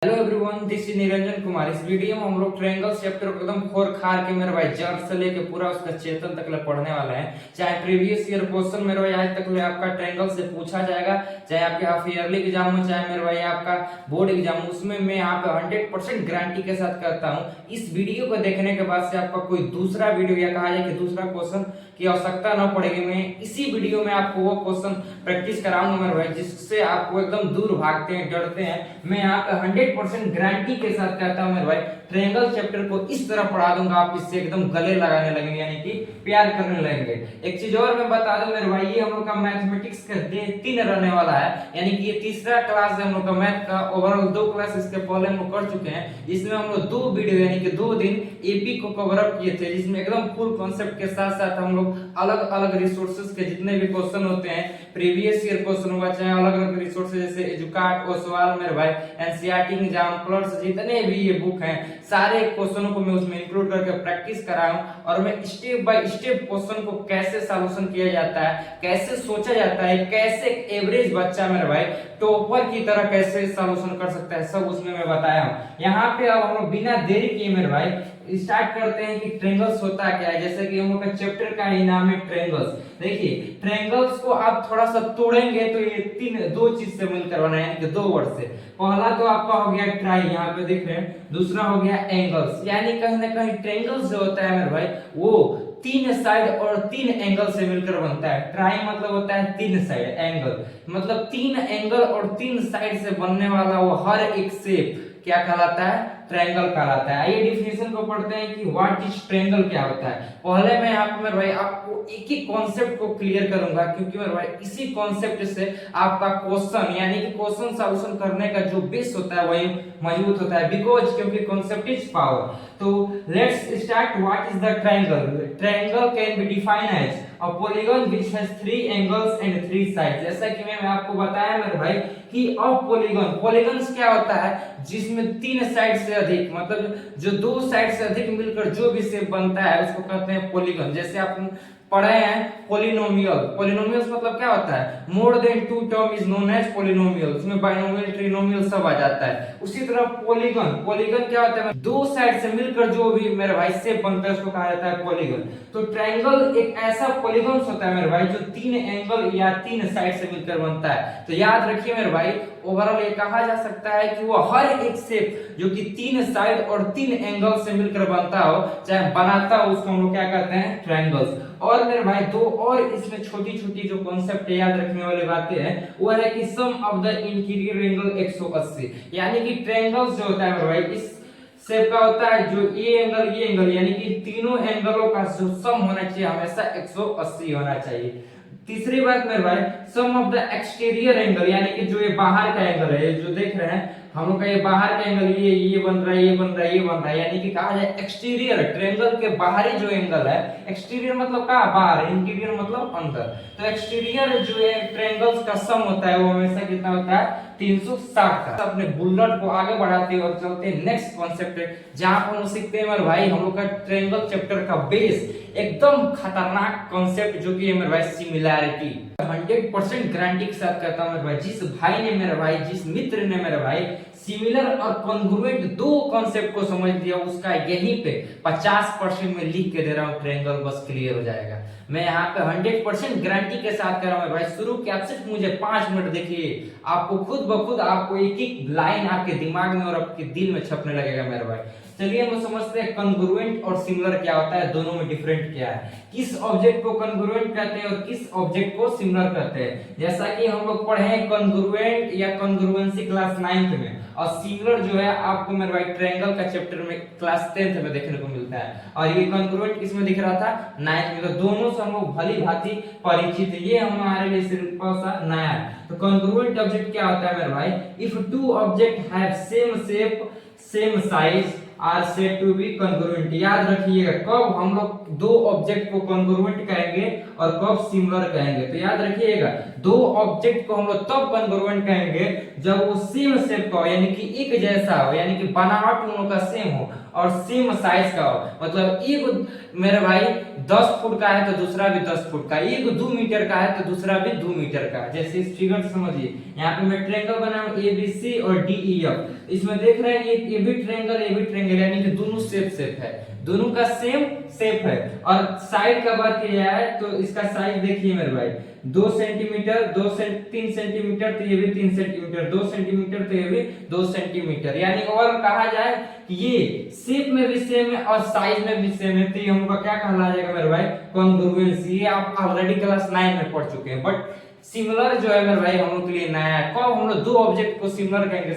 Hello everyone, this is Niranjan Kumar. इस video में हम लोग ट्रायंगल चैप्टर को एकदम खोर खार के मेरे भाई जड़ से लेके पूरा उसका चेतन तक ले पढ़ने वाला है। चाहे प्रीवियस ईयर क्वेश्चन मेरे भाई आज तक ले आपका ट्रायंगल से पूछा जाएगा, चाहे आपके हाफ ईयरली एग्जाम हो, चाहे मेरे भाई आपका बोर्ड एग्जाम हो, उसमें मैं यहाँ पे 100% गारंटी के साथ कहता हूँ। इस वीडियो को देखने के बाद से आपका कोई दूसरा वीडियो या कहा जाए कि दूसरा क्वेश्चन की आवश्यकता न पड़ेगी। मैं इसी वीडियो में आपको वो क्वेश्चन प्रैक्टिस कराऊंगा मेरे भाई, जिससे आपको एकदम दूर भागते हैं, डरते हैं। मैं यहाँ पे 100% गारंटी के साथ कहता हूँ मेरे भाई, ट्रायंगल चैप्टर को इस तरह पढ़ा दूंगा, आप इससे एकदम गले लगाने लगेंगे, यानी कि प्यार करने लगेंगे। एक चीज और मैं बता दूं मेरे भाई, ये हम लोग का मैथमेटिक्स का डे 3 रहने वाला है, यानी कि ये तीसरा क्लास है हम लोग का मैथ का। ओवरऑल 2 क्लास इसके पहले हम लोग कर चुके हैं, जिसमें हम लोग 2 वीडियो यानी कि 2 दिन एपी को कवर अप किए थे, जिसमें एकदम फुल कॉन्सेप्ट के साथ साथ हम लोग अलग अलग रिसोर्सेज के जितने भी क्वेश्चन होते हैं, प्रीवियस ईयर क्वेश्चन हुआ, चाहे अलग अलग रिसोर्सेज जैसे एजुकाट, ओसवाल मेरे भाई, एनसीईआरटी एग्जाम प्लस जितने भी ये बुक हैं, सारे क्वेश्चनों को मैं उसमें इंक्लूड करके प्रैक्टिस कराऊं, और मैं स्टेप बाय स्टेप क्वेश्चन को कैसे सॉल्यूशन किया जाता है, कैसे सोचा जाता है, कैसे एवरेज बच्चा मेरे भाई टॉपर की तरह कैसे सॉल्यूशन कर सकता है, सब उसमें मैं बताया हूं। यहाँ पे अब हम लोग बिना देरी किए मेरे भाई स्टार्ट करते हैं कि ट्रायंगल्स होता क्या है। जैसे कि हम लोग का चैप्टर का ही नाम है ट्रायंगल्स। देखिए, ट्रायंगल्स को आप थोड़ा सा तोड़ेंगे तो ये दो चीज से मिलकर बना है, यानी कि 2 वर्ड से। पहला तो आपका हो गया ट्राई, यहाँ पे देख रहे हैं, दूसरा हो गया एंगल्स, यानी कहीं ना कहीं ट्रायंगल्स जो होता है मेरे भाई वो 3 साइड और 3 एंगल से मिलकर बनता है। ट्राई मतलब होता है 3 साइड, एंगल मतलब 3 एंगल और 3 साइड से बनने वाला वो हर एक शेप क्या कहलाता है, ट्रायंगल कहलाता है। आइए डिफिनेशन को पढ़ते हैं कि व्हाट इज ट्रायंगल क्या होता है। पहले मैं यहाँ पे मेरे भाई आपको एक ही कॉन्सेप्ट को क्लियर करूंगा, क्योंकि मेरे भाई इसी कॉन्सेप्ट से आपका क्वेश्चन यानी कि क्वेश्चन सॉल्यूशन करने का जो बेस होता है वही मजबूत होता है, बिकॉज क्योंकि कॉन्सेप्ट इज पावर। तो let's start. What is the triangle? Triangle can be defined as a polygon which has 3 angles and 3 sides। जैसा कि मैं आपको बताया मेरे भाई कि पॉलीगन्स क्या होता है, जिसमें 3 साइड से अधिक, मतलब जो 2 साइड से अधिक मिलकर जो भी शेप बनता है उसको कहते हैं पॉलीगन। जैसे आप पढ़े हैं पॉलिनोमियल्स मतलब क्या होता है, more than 2 term is known as polynomial, उसमें बाइनोमियल ट्रिनोमियल सब आ जाता है। उसी तरह पॉलीगन क्या होता है, 2 साइड से मिलकर जो भी मेरे भाई शेप बनता है उसको कहा जाता है पॉलीगन। तो ट्रायंगल एक ऐसा पॉलीगन होता है मेरे भाई जो 3 एंगल या 3 साइड से मिलकर बनता है। तो याद रखिए मेरे भाई, ओवरऑल ये कहा जा सकता है कि वो हर एक शेप जो कि 3 साइड और 3 एंगल से मिलकर बनता हो, चाहे बनाता हो, उसको हम लोग क्या कहते हैं, ट्रायंगल्स। और मेरे भाई 2 और इसमें छोटी छोटी जो कॉन्सेप्ट याद रखने वाली बातें हैं वो है कि सम ऑफ द इंटीरियर एंगल 180, यानी कि ट्रायंगल्स जो होता है मेरे भाई इस शेप का होता है, जो ये एंगल यानी कि तीनों एंगलों का जो सम होना चाहिए हमेशा 180 होना चाहिए। तीसरी बात मेरे भाई, सम ऑफ द एक्सटीरियर एंगल, यानी कि जो ये बाहर का एंगल है, जो देख रहे हैं हम लोग का ये बाहर का एंगल, ये बन रहा है, ये बन रहा है, ये बन रहा है, यानी कि कहा जाए एक्सटीरियर, ट्रायंगल के बाहरी जो एंगल है, एक्सटीरियर मतलब कहाँ, बाहर, इंटीरियर मतलब अंदर। तो एक्सटीरियर जो है ट्रायंगल्स का सम होता है वो हमेशा कितना होता है, 360 का। अपने बुलेट को आगे बढ़ाते हैं और चलते हैं नेक्स्ट कॉन्सेप्ट, जहां पर हम सीखते हैं मेरे भाई हम लोग का ट्रायंगल चैप्टर का बेस, एकदम खतरनाक कॉन्सेप्ट जो कि है मेरे भाई सिमिलैरिटी। 100% गारंटी के साथ कहता हूं मेरे भाई, जिस भाई ने मेरे भाई, जिस मित्र ने मेरे भाई सिमिलर और कॉन्ग्रुएंट 2 कॉन्सेप्ट को समझ लिया, उसका यहीं पे 50% में लिख के दे रहा हूं, ट्रायंगल बस क्लियर हो जाएगा। मैं यहाँ पे 100% गारंटी के साथ कर रहा हूं भाई। शुरू के आप सिर्फ मुझे 5 मिनट देखिए, आपको खुद ब खुद आपको एक एक लाइन आपके दिमाग में और आपके दिल में छपने लगेगा मेरे भाई। चलिए हम समझते हैं कॉन्ग्रुएंट और सिमिलर क्या होता है, दोनों में डिफरेंट क्या है, किस ऑब्जेक्ट को कॉन्ग्रुएंट कहते हैं और किस ऑब्जेक्ट को सिमिलर कहते हैं। जैसा कि हम लोग पढ़े हैं कॉन्ग्रुएंट या कॉन्ग्रुएंसी क्लास 9th में, और सिमिलर जो है आपको मेरे भाई ट्रायंगल का चैप्टर में क्लास 10th में देखने को मिलता है, और ये कॉन्ग्रुएंट किसमें दिख रहा था, 9th में। तो दोनों से हम लोग भली भांति परिचित है, ये हमारे लिए सिर्फ सा नया है। तो कॉन्ग्रुएंट ऑब्जेक्ट क्या होता है मेरे भाई, if 2 object have same shape same size are said to be congruent. याद रखिएगा कब हम लोग 2 ऑब्जेक्ट को कॉन्ग्रुएंट कहेंगे और कब सिमिलर कहेंगे। तो याद रखिएगा दो ऑब्जेक्ट को हम लोग तब कॉन्ग्रुएंट कहेंगे जब वो सेम शेप का हो, यानी कि एक जैसा हो, यानी कि बनावट उन लोगों का सेम हो और सेम साइज का हो। मतलब एक मेरे भाई 10 फुट का है तो दूसरा भी 10 फुट का, एक 2 मीटर का है तो दूसरा भी 2 मीटर का। जैसे इस फिगर से समझिए, यहाँ पे मैं ट्रायंगल बनाऊं ABC और DEF, इसमें देख रहे हैं ये भी ट्रायंगल यानी कि दोनों शेप है, दोनों का सेम शेप है। और साइड का बात किया जाए तो इसका साइज देखिए मेरे भाई, 2 सेंटीमीटर 3 सेंटीमीटर तो ये भी 3 सेंटीमीटर, 2 सेंटीमीटर तो ये भी 2 सेंटीमीटर, यानी और कहा जाए कि ये शेप में भी सेम है और साइज में भी सेम है, तो ये हमको क्या कहला जाएगा मेरे भाई, कॉन्ग्रुएंस। ये आप ऑलरेडी क्लास 9 में पढ़ चुके हैं। बट सिमिलर जो है मेरे भाई हम लोग के लिए नया है। कब हम लोग दो ऑब्जेक्ट को सिमिलर कहेंगे,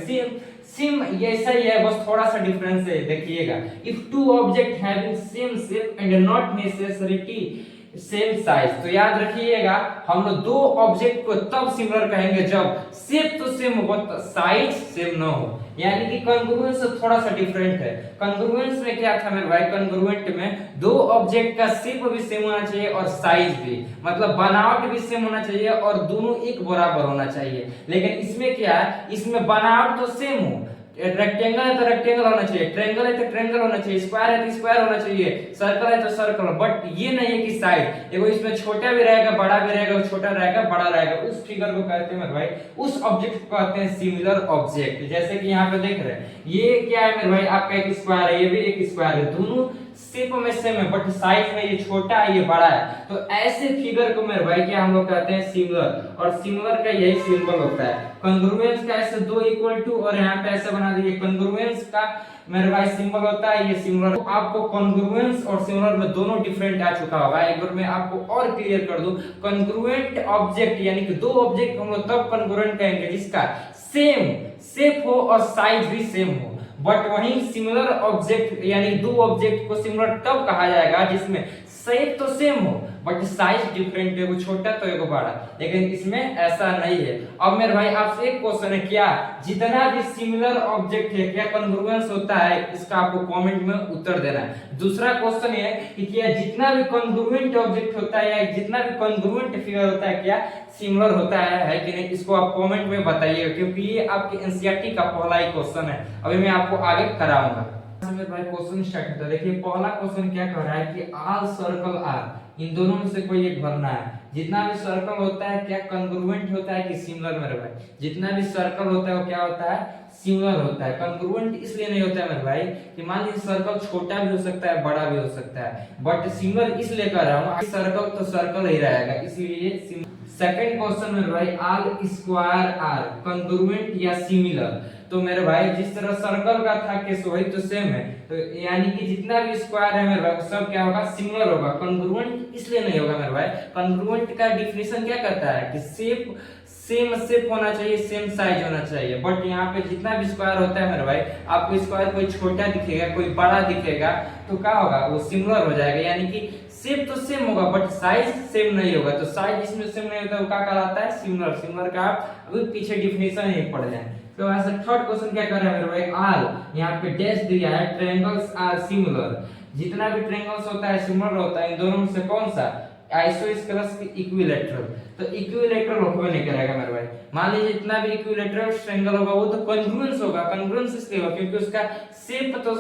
सेम ऐसा ही है, बस थोड़ा सा डिफरेंस है। देखिएगा, if two object having same shape and not necessarily same size, तो याद रखिएगा हम लोग दो ऑब्जेक्ट को तब सिमिलर कहेंगे जब शेप तो सेम हो साइज सेम ना हो, यानी कि कॉन्ग्रुएंस थोड़ा सा डिफरेंट है। कॉन्ग्रुएंस में क्या था मेरे भाई, कॉन्ग्रुएंट में दो ऑब्जेक्ट का शेप भी सेम होना चाहिए और साइज भी, मतलब बनावट भी सेम होना चाहिए और दोनों एक बराबर होना चाहिए। लेकिन इसमें क्या है, इसमें बनावट तो सेम हो, रेक्टेंगल है तो रेक्टेंगल होना चाहिए, ट्रायंगल है तो ट्रायंगल होना चाहिए, स्क्वायर है तो स्क्वायर होना चाहिए, सर्कल है तो सर्कल। बट ये नहीं है कि साइज, देखो इसमें छोटा भी रहेगा बड़ा भी रहेगा, छोटा रहेगा बड़ा रहेगा, उस फिगर को कहते हैं मेरे भाई, उस ऑब्जेक्ट को कहते हैं सिमिलर ऑब्जेक्ट। जैसे कि यहाँ पे देख रहे हैं, ये क्या है मेरे भाई, आपका एक स्क्वायर है, ये भी एक स्क्वायर है, दोनों शेप में सेम है बट साइज में ये छोटा है ये बड़ा है, तो ऐसे फिगर को मेरे भाई क्या हम लोग कहते हैं, सिमिलर। और सिमिलर का यही सिंबल होता है। कॉन्ग्रुएंस का ऐसे दो इक्वल टू, और यहाँ पे ऐसे बना दीजिए, कॉन्ग्रुएंस का मेरे भाई सिंबल होता है ये सिमिलर। तो आपको कॉन्ग्रुएंस और सिमिलर में दोनों डिफरेंट आ चुका होगा। एक बार मैं आपको और क्लियर कर दूं, कॉन्ग्रुएंट ऑब्जेक्ट यानी कि दो ऑब्जेक्ट हम लोग तब कॉन्ग्रुएंट कहेंगे जिसका सेम शेप हो और साइज भी सेम हो। बट वहीं सिमिलर ऑब्जेक्ट यानी दो ऑब्जेक्ट को सिमिलर तब कहा जाएगा जिसमें शेप तो सेम हो बट साइज डिफरेंट है, वो छोटा तो एगो बड़ा, लेकिन इसमें ऐसा नहीं है। अब मेरे भाई आपसे एक क्वेश्चन है, क्या जितना भी सिमिलर ऑब्जेक्ट है क्या कॉन्ग्रुएंस होता है, इसका आपको कमेंट में उत्तर देना है। दूसरा क्वेश्चन है कि क्या जितना भी कॉन्ग्रुएंट ऑब्जेक्ट होता है या जितना भी कॉन्ग्रुएंट फिगर होता है क्या सिमिलर होता है कि नहीं, इसको आप कमेंट में बताइएगा, क्योंकि ये आपके एनसीईआरटी का पहला ही क्वेश्चन है। अभी मैं आपको आगे कराऊंगा। मेरे भाई क्वेश्चन स्टार्ट होता है। देखिए पहला क्वेश्चन क्या कह रहा है कि ऑल सर्कल आर, इन दोनों में से कोई एक भरना है। जितना भी सर्कल होता है क्या कॉन्ग्रुएंट होता है कि सिमिलर, मेरे भाई जितना भी सर्कल होता है वो क्या होता है, सिमिलर होता है। कॉन्ग्रुएंट इसलिए नहीं होता है मेरे भाई कि मान लीजिए सर्कल छोटा भी हो सकता है बड़ा भी हो सकता है, बट सिमिलर इसलिए कर रहा हूँ, सर्कल तो सर्कल ही रहेगा इसलिए। सेकंड क्वेश्चन मेरे भाई, ऑल स्क्वायर आर कॉन्ग्रुएंट या सिमिलर, तो मेरे भाई जिस तरह सर्कल का था केस वही तो सेम है, तो यानी कि जितना भी स्क्वायर है मेरे भाई सब क्या होगा, सिमिलर होगा। कॉन्ग्रुएंट इसलिए नहीं होगा मेरे भाई, कॉन्ग्रुएंट का डिफिनेशन क्या कहता है कि शेप सेम शेप होना चाहिए, सेम साइज होना चाहिए। बट यहाँ पे जितना भी स्क्वायर होता है मेरे भाई, आपको स्क्वायर कोई छोटा दिखेगा कोई बड़ा दिखेगा तो क्या होगा, वो सिमिलर हो जाएगा, यानी कि शेप तो सेम होगा बट साइज सेम नहीं होगा। तो साइज इसमें सेम नहीं होता वो क्या कहलाता है, सिमिलर। सिमिलर का आप अभी पीछे डिफिनेशन ही पढ़ जाए। तो ऐसा थर्ड क्वेश्चन क्या कर रहा है मेरे भाई, ऑल यहाँ पे डैश दिया है, ट्रायंगल्स आर सिमिलर, जितना भी ट्रायंगल्स होता है सिमिलर होता है। इन दोनों में से कौन सा, आइसोस्केलस की इक्विलैटरल, तो इक्विलैटरल होगा नहीं करेगा मेरे भाई। मान लीजिए जितना भी इक्विलैटरल ट्रायंगल होगा वो तो कॉन्ग्रुएंस होगा। कॉन्ग्रुएंस इसलिए होगा क्योंकि उसका शेप तो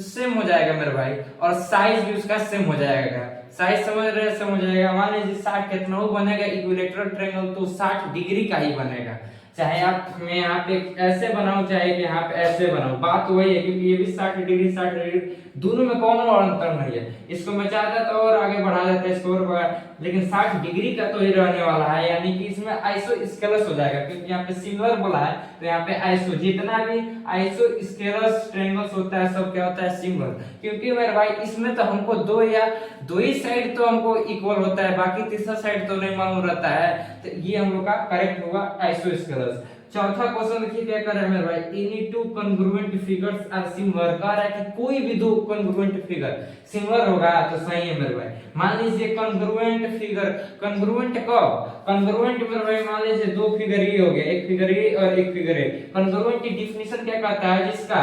सेम हो जाएगा मेरे भाई और साइज भी उसका सेम हो जाएगा। साइज समझ रहे हैं, समझ जाएगा। मान लीजिए 60 कितना वो बनेगा इक्विलैटरल ट्रायंगल, तो 60 डिग्री का ही बनेगा। चाहे आप मैं यहाँ पे ऐसे बनाऊं चाहे कि यहाँ पे ऐसे बनाऊं, बात वही है क्योंकि ये भी 60 डिग्री 60 डिग्री, दोनों में कौन और अंतर नहीं है। इसको मैं चाहता तो और आगे बढ़ा देता इसको और बढ़ा, लेकिन 60 डिग्री का तो ही रहने वाला है, यानी कि इसमें आइसोस्केलस हो जाएगा क्योंकि यहाँ पे सिमिलर बोला है तो यहाँ पे आइसो, जितना भी आइसोस्केलस ट्रायंगल्स होता है सब क्या होता है, सिमिलर। क्योंकि मेरे भाई इसमें तो हमको दो ही साइड तो हमको इक्वल होता है, बाकी तीसरा साइड तो नहीं मालूम रहता है, तो ये हम लोग का करेक्ट होगा आइसोस्केलस। चौथा क्वेश्चन देखिए क्या कर रहा है मेरे भाई, any two congruent figures are similar, कह रहा है कि कोई भी दो कॉन्ग्रुएंट फिगर सिमिलर होगा तो सही है मेरे भाई। मान लीजिए कॉन्ग्रुएंट फिगर, कॉन्ग्रुएंट कब, कॉन्ग्रुएंट मेरे भाई मान लीजिए दो फिगर ये हो गया, एक फिगर ये और एक फिगर ये। कॉन्ग्रुएंट की डिफिनेशन क्या कहता है, जिसका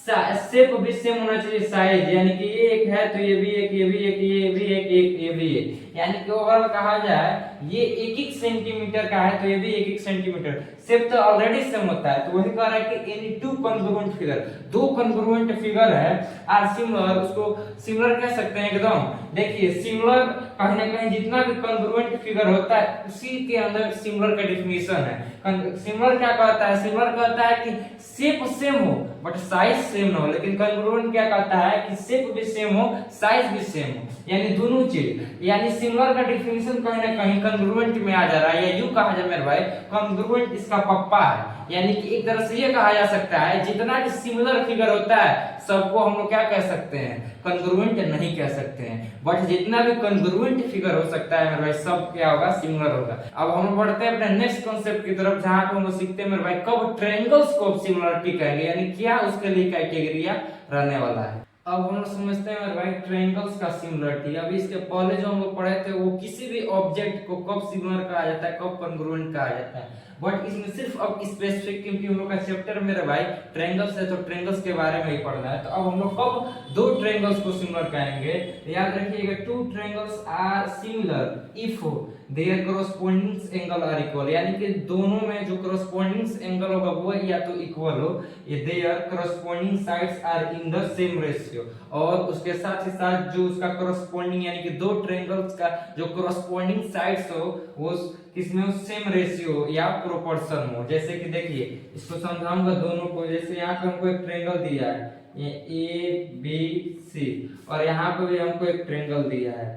शेप भी सेम होना चाहिए, साइज यानी कि ये एक है तो ये भी एक, ये भी एक, ये भी एक, ये भी एक, यानी कि ओवरऑल कहा जाए ये एक एक सेंटीमीटर का है तो ये भी एक एक सेंटीमीटर। शेप तो ऑलरेडी सेम होता है, तो वही कह रहा है कि एनी टू कॉन्ग्रुएंट फिगर, दो कॉन्ग्रुएंट फिगर है आर सिमिलर, उसको सिमिलर कह सकते हैं एकदम। देखिए सिमिलर कहीं ना कहीं जितना भी कॉन्ग्रुएंट फिगर होता है उसी के अंदर सिमिलर का डेफिनेशन है। सिमिलर क्या कहता है, सिमिलर कहता है कि शेप सेम हो बट साइज सेम ना हो, लेकिन कॉन्ग्रुएंट क्या कहता है कि शेप भी सेम हो साइज भी सेम हो, यानी दोनों चीज। यानी सिमिलर का डेफिनेशन कहीं ना कहीं कॉन्ग्रुएंट में आ जा रहा है, या यूं कहा जाए मेरे भाई कॉन्ग्रुएंट इसका पप्पा है। यानी कि एक तरह से ये कहा जा सकता है जितना भी सिमिलर फिगर होता है सबको हम लोग क्या कह सकते हैं, कॉन्ग्रुएंट नहीं कह सकते हैं, बट जितना भी कॉन्ग्रुएंट फिगर हो सकता है मेरे भाई सब क्या होगा, सिमिलर होगा। अब हम बढ़ते हैं अपने नेक्स्ट कॉन्सेप्ट की तरफ, जहां पे हम लोग सीखते हैं मेरे भाई कब ट्रायंगल्स को सिमिलरिटी कहेंगे, यानी क्या उसके लिए क्राइटेरिया रहने वाला है। अब हम लोग समझते हैं मेरे भाई ट्रायंगल्स का सिमिलरिटी। अभी इसके पहले जो हम लोग पढ़े थे वो किसी भी ऑब्जेक्ट को कब सिमिलर कहा जाता है, कब कॉन्ग्रुएंट कहा जाता है, बट इसमें सिर्फ अब स्पेसिफिक, क्योंकि हम लोग का चैप्टर मेरे भाई ट्रायंगल्स है तो ट्रायंगल्स के बारे में ही पढ़ना है। तो अब हम लोग कब दो ट्रायंगल्स को सिमिलर कहेंगे, याद रखिएगा two triangles are similar if their corresponding angle are equal, यानी कि दोनों में जो कॉरस्पॉन्डिंग एंगल होगा वो या तो इक्वल हो, ये their corresponding sides are in the same ratio, और उसके साथ ही साथ जो उसका कॉरस्पॉन्डिंग यानी कि दो ट्रायंगल्स का जो कॉरस्पॉन्डिंग साइड्स हो वो किसमें सेम रेशियो या प्रोपोर्शन हो। जैसे कि देखिए इसको समझाऊंगा दोनों को, जैसे यहाँ पे हमको एक ट्रायंगल दिया है ये ए बी सी, और यहाँ पे भी हमको एक ट्रायंगल दिया है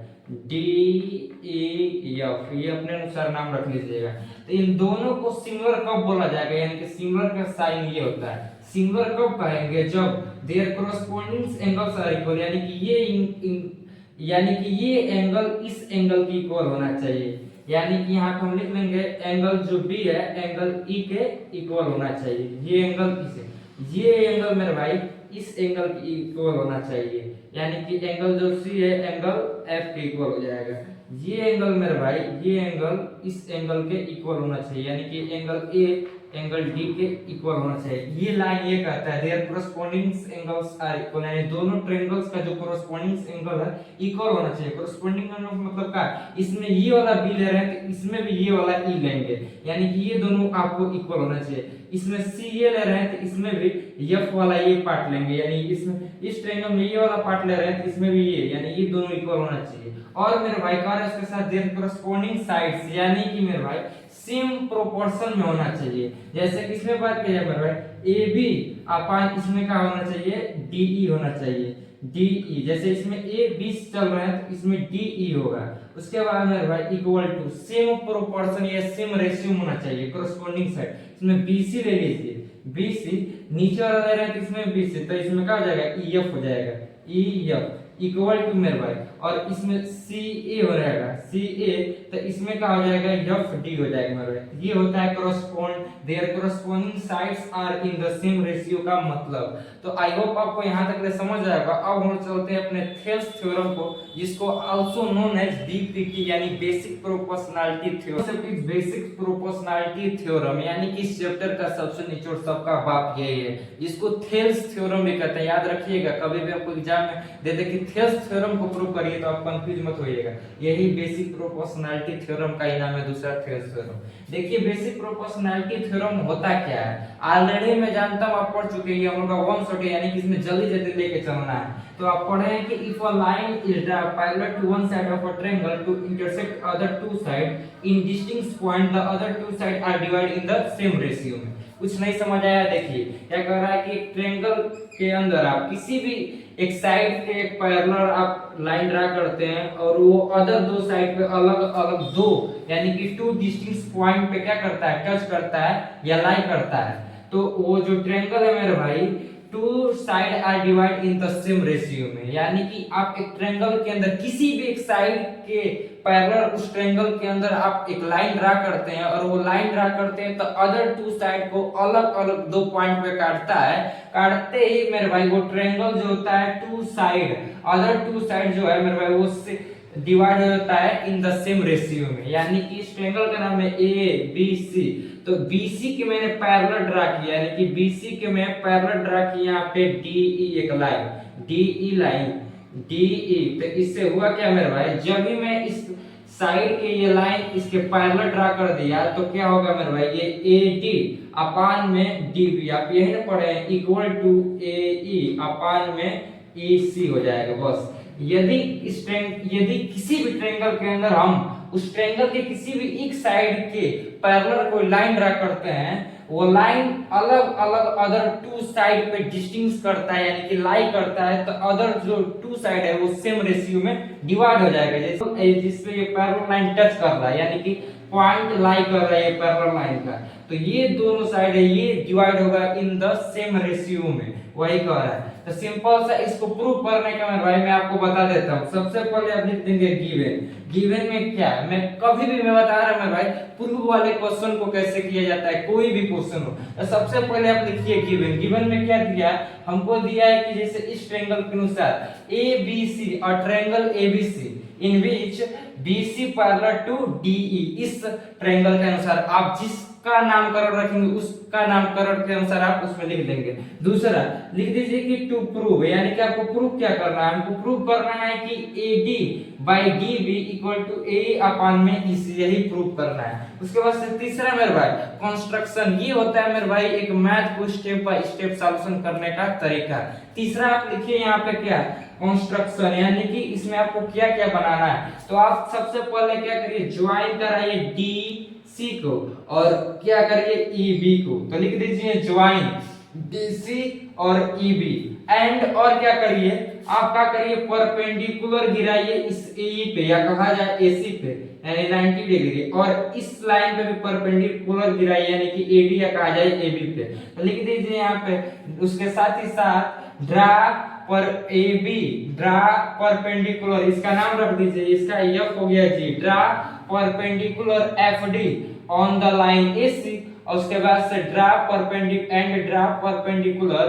डी ई एफ, ये अपने अनुसार नाम रख लीजिएगा। तो इन दोनों को सिमिलर कब बोला जाएगा, यानी कि सिमिलर का साइन ये होता है, सिमिलर कब कहेंगे जब their corresponding angles are equal, यानी कि ये एंगल इस एंगल की इक्वल होना चाहिए, यानी कि यहाँ पे हम लिख लेंगे एंगल जो बी है एंगल ई के इक्वल होना चाहिए, ये एंगल इसे, ये एंगल मेरे भाई इस एंगल की इक्वल होना चाहिए, यानी कि एंगल जो सी है एंगल एफ के इक्वल हो जाएगा। ये एंगल मेरे भाई ये एंगल इस एंगल के इक्वल होना चाहिए, यानी कि एंगल ए एंगल डी के इक्वल होना चाहिए। ये लाइन ये कहता है their corresponding angles are equal, यानी दोनों ट्रायंगल्स का जो कॉरस्पॉन्डिंग एंगल है इक्वल होना चाहिए। कॉरस्पॉन्डिंग एंगल मतलब क्या, इसमें ये वाला बी ले रहे हैं तो इसमें भी ये वाला ई लेंगे, यानी कि ये दोनों आपको इक्वल होना चाहिए। इसमें सी ये ले रहे हैं तो इसमें भी एफ वाला ये पार्ट लेंगे, यानी इसमें इस ट्रायंगल में ये वाला पार्ट ले रहे हैं तो इसमें भी ये, यानी ये दोनों इक्वल होना चाहिए। और मेरे भाई का इसके साथ देयर कॉरस्पॉन्डिंग साइड्स, यानी कि मेरे भाई सेम प्रोपोर्शन में होना चाहिए। जैसे कि इसमें बात की जाए मेरे भाई ए बी अपान इसमें क्या होना चाहिए, डी ई होना चाहिए, डी ई, जैसे इसमें ए 20 चल रहा है तो इसमें डी ई होगा। उसके बाद मेरे भाई इक्वल टू सेम प्रोपोर्शन या सेम रेशियो होना चाहिए कॉरस्पॉन्डिंग साइड, इसमें बीसी ले लीजिए, बीसी नीचे वाला ले रहे हैं तो इसमें बीसी, तो इसमें क्या हो जाएगा ई एफ हो जाएगा, ई एफ इक्वल टू मेरे भाई, और इसमें सी ए हो जाएगा, सी ए, तो इसमें क्या हो जाएगा एफ डी हो जाएगा मेरे भाई। ये होता है correspond their corresponding sides are in the same ratio का मतलब। तो आई होप आपको यहां तक ले समझ आएगा। अब हम चलते हैं अपने थेल्स थ्योरम को, जिसको आल्सो नोन एज बीपीटी यानी basic proportionality theorem. Basic proportionality theorem यानी कि इस चैप्टर का सबसे निचोड़ सबका बाप यही है, जिसको थेल्स थ्योरम भी कहते हैं। याद रखिएगा कभी भी आपको एग्जाम में दे दे कि थेल्स थ्योरम को प्रूव करिए तो आप कंफ्यूज मत होइएगा, यही बेसिक प्रोपोर्शनैलिटी थ्योरम का ही नाम है, दूसरा थेल्स थ्योरम। देखिए बेसिक प्रोपोर्शनैलिटी थ्योरम होता क्या है, ऑलरेडी मैं जानता हूं आप पढ़ चुके हैं, हम लोग का वन शॉट है, यानी कि इसमें जल्दी जल्दी लेके चलना है। तो आप पढ़े हैं कि if a line is draw parallel to one side of a triangle to intersect other two side in distinct point, the other two side are divided in the same ratio में। कुछ नहीं समझ आया, देखिए क्या कह रहा है कि एक ट्रायंगल के अंदर आप किसी भी एक साइड के एक पैरेलल आप लाइन ड्रा करते हैं और वो अदर दो साइड पे अलग अलग दो यानी कि टू डिस्टिंक्ट पॉइंट पे क्या करता है, टच करता है या लाई करता है। तो वो जो ट्रायंगल है मेरे भाई two side are divide in the same ratio में, यानी कि आप एक ट्रायंगल के अंदर किसी भी एक साइड के पैरेलल उस ट्रायंगल के अंदर आप एक लाइन ड्रा करते हैं और वो लाइन ड्रा करते हैं तो अदर टू साइड को अलग अलग दो पॉइंट पे काटता है। काटते ही मेरे भाई वो ट्रायंगल जो होता है two side other two side जो है मेरे भाई वो डिवाइड हो जाता है इन द सेम रेशियो में, यानी कि इस ट्रायंगल का नाम है ए बी सी। तो BC के मैंने पैरेलल ड्रा किया, यानी कि BC के मैं पैरेलल ड्रा किया यहाँ पे DE एक लाइन, DE लाइन, DE। तो इससे हुआ क्या मेरे भाई, जब भी मैं इस साइड के ये लाइन इसके पैरेलल ड्रा कर दिया तो क्या होगा मेरे भाई, ये AD अपान में DB, आप यही ना पढ़े हैं, इक्वल टू AE अपान में EC हो जाएगा बस। यदि किसी भी ट्रायंगल के अंदर हम उस ट्रायंगल के किसी भी एक साइड के पैरेलल कोई लाइन ड्रा करते हैं, वो लाइन अलग अलग अदर टू साइड पे डिस्टिंग्विश करता है, यानी कि लाई करता है, तो अदर जो टू साइड है वो सेम रेशियो में डिवाइड हो जाएगा। जैसे जिसपे ये पैरेलल लाइन टच कर रहा है, यानी कि पॉइंट लाई कर रहा है ये पैरेलल लाइन का, तो ये दोनों साइड है ये डिवाइड होगा इन द सेम रेशियो में, वही कह रहा है। तो सिंपल सा इसको प्रूव करने का मैं भाई मैं आपको बता देता हूँ। सबसे पहले आप लिख देंगे गिवन। गिवन में क्या है, मैं कभी भी मैं बता रहा हूँ भाई प्रूव वाले क्वेश्चन को कैसे किया जाता है, कोई भी क्वेश्चन हो। तो सबसे पहले आप लिखिए गिवन। गिवन में क्या दिया, हमको दिया है कि जैसे इस ट्रायंगल के अनुसार ABC और triangle ABC in which BC parallel to DE, इस ट्रायंगल के अनुसार आप जिसका नामकरण रखेंगे उसका नामकरण के अनुसार आप उसमें लिख देंगे। दूसरा लिख दीजिए कि टू प्रूव, यानी कि आपको प्रूव क्या करना है, हमको प्रूव करना है कि AD by DB equal to AE upon में EC, यही प्रूव करना है। उसके बाद से तीसरा मेरे भाई कंस्ट्रक्शन, ये होता है मेरे भाई एक मैथ को स्टेप बाय स्टेप सॉल्यूशन करने का तरीका। तीसरा आप लिखिए यहाँ पे क्या कंस्ट्रक्शन, यानी कि इसमें आपको क्या क्या बनाना है। तो आप सबसे पहले क्या करिए, ज्वाइन कराइए DC को और क्या करिए EB को। तो लिख दीजिए ज्वाइन DC और EB एंड, और क्या करिए आप क्या करिए परपेंडिकुलर गिराइए इस AE पे, या कहा जाए AC पे, यानी 90 डिग्री, और इस लाइन पे भी परपेंडिकुलर गिराइए, यानी कि AD या कहा जाए AB पे। तो लिख दीजिए यहाँ पे। उसके साथ ही साथ ड्रा पर AB, ड्रा परपेंडिकुलर, इसका नाम रख दीजिए, इसका F हो गया G, draw perpendicular FD on the line AC, और उसके बाद से draw perpendicular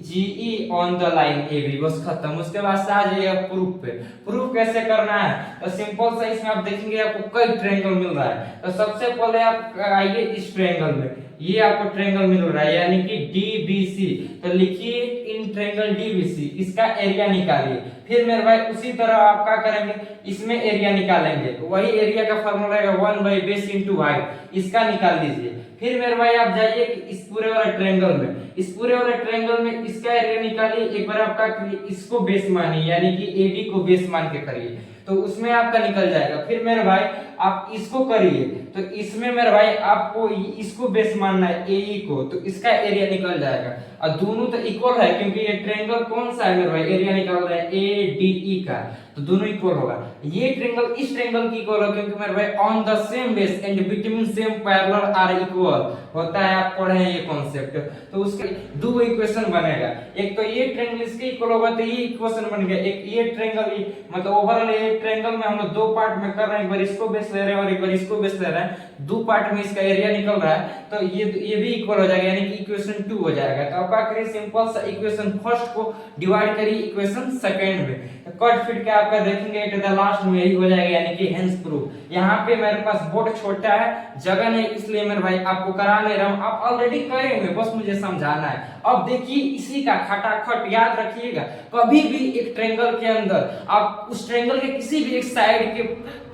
GE on the line AB, बस खत्म। उसके बाद से आ जाइए प्रूफ पे। प्रूफ कैसे करना है, तो सिंपल सा इसमें आप देखेंगे आपको कई ट्रायंगल मिल रहा है। तो सबसे पहले आप आइए इस ट्रायंगल में, ये आपको ट्रायंगल मिल रहा है यानी कि DBC। तो लिखिए इन ट्रायंगल DBC, इसका एरिया निकालिए। फिर मेरे भाई उसी तरह आप क्या करेंगे, इसमें एरिया निकालेंगे, तो वही एरिया का फार्मूला है 1 बाई बेस इनटू हाइट, इसका निकाल लीजिए। फिर मेरे भाई आप जाइए कि इस पूरे वाले ट्रायंगल में, इस पूरे वाले ट्रायंगल में इसका एरिया निकालिए। एक बार आप क्या करिए, इसको बेस मानिए, यानी कि AB को बेस मान के करिए, तो उसमें आपका निकल जाएगा। फिर मेरे भाई आप इसको करिए, तो इसमें मेरे भाई आपको इसको बेस मानना है AE को, तो इसका एरिया निकल जाएगा। और दोनों तो इक्वल है क्योंकि ये ट्रायंगल कौन सा है मेरे भाई, एरिया निकाल रहे हैं ADE का, तो दोनों इक्वल होगा। ये ट्रायंगल इस ट्रायंगल की इक्वल होगा क्योंकि मेरे भाई on the same base and between same parallel are equal होता है, आप पढ़े हैं ये कॉन्सेप्ट। तो उसके दो इक्वेशन बनेगा, एक तो ये ट्रायंगल इसके इक्वल होगा, तो ये इक्वेशन बन गया। एक ये ट्रायंगल मतलब ओवरऑल ये ट्रायंगल में हम लोग दो पार्ट में कर रहे हैं, एक बार इसको बेस ले रहे हैं और एक बार इसको बेस ले रहे हैं, दो पार्ट में इसका एरिया निकल रहा है, तो ये भी इक्वल हो जाएगा, यानी कि इक्वेशन 2 हो जाएगा। तो आप क्या करिए, सिंपल सा इक्वेशन फर्स्ट को डिवाइड करिए इक्वेशन सेकंड में, कट फिट के आपका देखेंगे एट द लास्ट में यही हो जाएगा, यानी कि हेंस प्रूफ। यहाँ पे मेरे पास बोर्ड छोटा है, जगह नहीं, इसलिए मेरे भाई आपको करा नहीं रहा हूँ, आप ऑलरेडी करे हुए, बस मुझे समझाना है। अब देखिए इसी का खटाखट याद रखिएगा, कभी भी एक ट्रायंगल के अंदर आप उस ट्रायंगल के किसी भी एक साइड के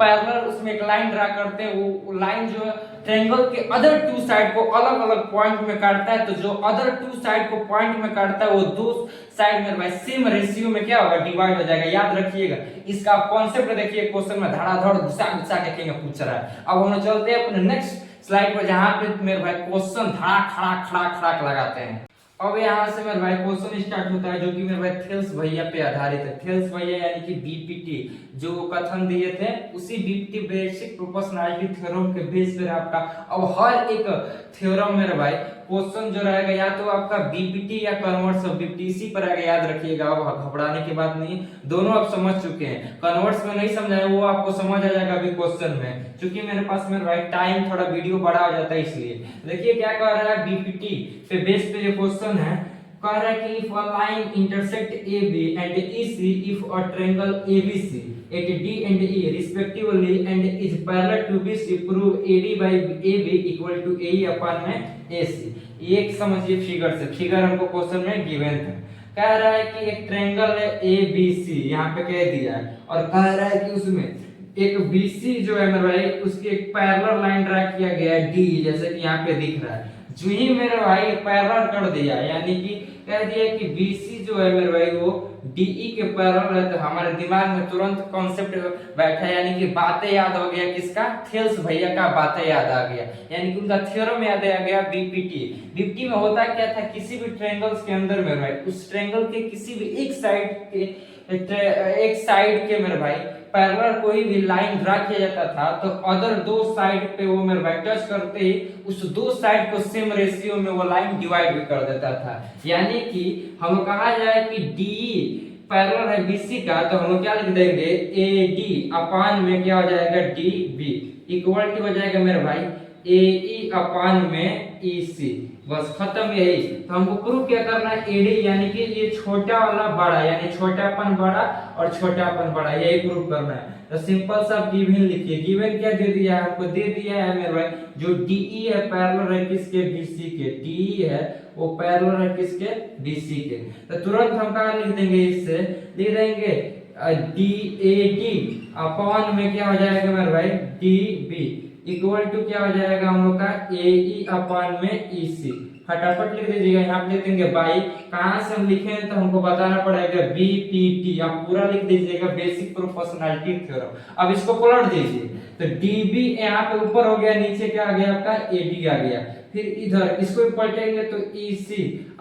पैरेलल उसमें एक लाइन ड्रा करते हैं, वो लाइन जो है ट्रायंगल के अदर टू साइड को अलग अलग पॉइंट में काटता है, तो जो अदर टू साइड को पॉइंट में काटता है वो दो साइड में भाई सेम रेशियो में क्या होगा, डिवाइड हो जाएगा। याद रखिएगा इसका कॉन्सेप्ट देखिए, क्वेश्चन में धड़ाधड़ घुसा घुसा के कहीं पूछ रहा है। अब हम चलते हैं अपने नेक्स्ट स्लाइड पर, जहां पे मेरे भाई क्वेश्चन धड़ाक खड़ाक खड़ाक खड़ाक लगाते हैं। अब यहाँ से मेरे भाई क्वेश्चन स्टार्ट होता है जो कि मेरे भाई थेल्स भैया पे आधारित है। थेल्स भैया यानी कि बीपीटी जो कथन दिए थे, उसी बीपीटी बेसिक प्रोपोर्शनैलिटी थ्योरम के बेस पर आपका अब हर एक थ्योरम मेरे भाई क्वेश्चन जो रहेगा या तो आपका बीपीटी या कन्वर्ट्स ऑफ बीपीटी, इसी पर आगे याद रखिएगा। अब घबराने की बात नहीं, दोनों आप समझ चुके हैं। कन्वर्ट्स में नहीं समझाया वो आपको समझ आ जाएगा अभी क्वेश्चन में, क्योंकि मेरे पास मेरे भाई टाइम थोड़ा वीडियो बड़ा हो जाता है इसलिए। देखिए क्या कह रहा है, बीपीटी पे बेस पे जो क्वेश्चन है, कह रहा है कि if a line intersect AB and EC, if a triangle ABC at D and E respectively and is parallel to BC, prove AD by AB equal to AE upon में AC। ये एक समझिए figure से, figure हमको question में given था। कह रहा है कि एक ट्रायंगल है ABC, यहाँ पे कह दिया है, और कह रहा है कि उसमें एक BC जो है मेरे भाई उसकी एक पैरेलल लाइन ड्रा किया गया है D, जैसे कि यहाँ पे दिख रहा है। जो ही मेरे भाई पैरेलल कर दिया, यानी कि कह दिया कि BC जो है मेरे भाई वो DE के पैरेलल है, तो हमारे दिमाग में तुरंत कॉन्सेप्ट बैठा, यानी कि बातें याद हो गया, किसका, थेल्स भैया का बातें याद आ गया, यानी कि उनका थ्योरम याद आ गया BPT। BPT में होता क्या था, किसी भी ट्रायंगल्स के अंदर मेरे भाई उस ट्रायंगल के किसी भी एक साइड के मेरे भाई पैरेलल कोई भी लाइन ड्रा किया जाता था, तो अदर दो साइड पे वो मेरे भाई टच करते ही उस दो साइड को सेम रेशियो में वो लाइन डिवाइड भी कर देता था। यानी कि हम कहा जाए कि DE पैरेलल है BC का, तो हम क्या लिख देंगे, AD अपान में क्या हो जाएगा, DB इक्वल टू हो जाएगा मेरे भाई AE अपान में EC। बस खत्म यही। तो हमको प्रूफ क्या करना है, AD यानी कि ये छोटा वाला बड़ा, यानी छोटापन बड़ा और छोटापन बड़ा, यही प्रूफ करना है। तो सिंपल सा गिवन लिखिए। गिवन क्या दे दिया है हमको, दे दिया है मेरे भाई जो DE है पैरेलल है किसके, BC के। DE है वो पैरेलल है किसके, BC के। तो तुरंत हम कहाँ लिख देंगे, इससे लिख देंगे DAD अपॉन में क्या हो जाएगा मेरे भाई, DB इक्वल टू क्या हो जाएगा हम लोग का AE अपॉन में EC। फटाफट लिख दीजिएगा, यहाँ पे लिख देंगे बाई, कहाँ से हम लिखें तो हमको बताना पड़ेगा BPT, आप पूरा लिख दीजिएगा, बेसिक प्रोपोर्शनैलिटी थ्योरम। अब इसको पलट दीजिए, तो DB यहाँ पे ऊपर हो गया, नीचे क्या आ गया आपका AD आ गया, फिर इधर इसको भी पलटेंगे तो EC